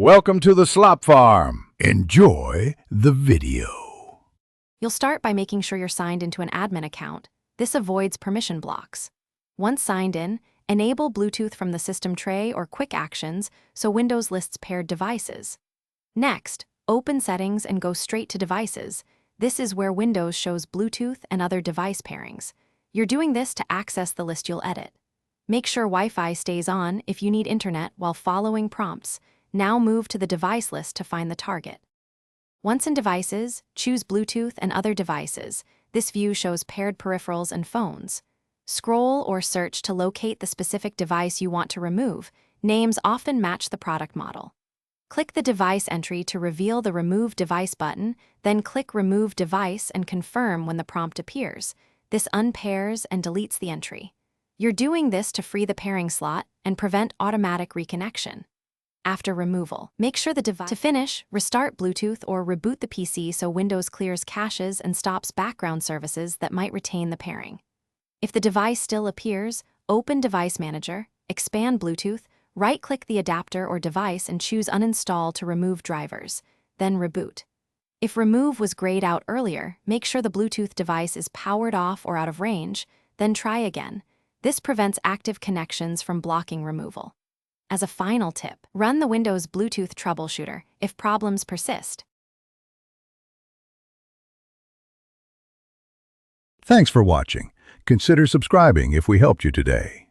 Welcome to the Slop Farm. Enjoy the video. You'll start by making sure you're signed into an admin account. This avoids permission blocks. Once signed in, enable Bluetooth from the system tray or quick actions so Windows lists paired devices. Next, open Settings and go straight to Devices. This is where Windows shows Bluetooth and other device pairings. You're doing this to access the list you'll edit. Make sure Wi-Fi stays on if you need internet while following prompts. Now move to the device list to find the target. Once in Devices, choose Bluetooth and other devices. This view shows paired peripherals and phones. Scroll or search to locate the specific device you want to remove. Names often match the product model. Click the device entry to reveal the Remove Device button, then click Remove Device and confirm when the prompt appears. This unpairs and deletes the entry. You're doing this to free the pairing slot and prevent automatic reconnection. After removal, make sure the device. To finish, restart Bluetooth or reboot the PC so Windows clears caches and stops background services that might retain the pairing. If the device still appears, open Device Manager, expand Bluetooth, right-click the adapter or device and choose Uninstall to remove drivers, then reboot. If remove was grayed out earlier, make sure the Bluetooth device is powered off or out of range, then try again. This prevents active connections from blocking removal. As a final tip, run the Windows Bluetooth troubleshooter if problems persist. Thanks for watching. Consider subscribing if we helped you today.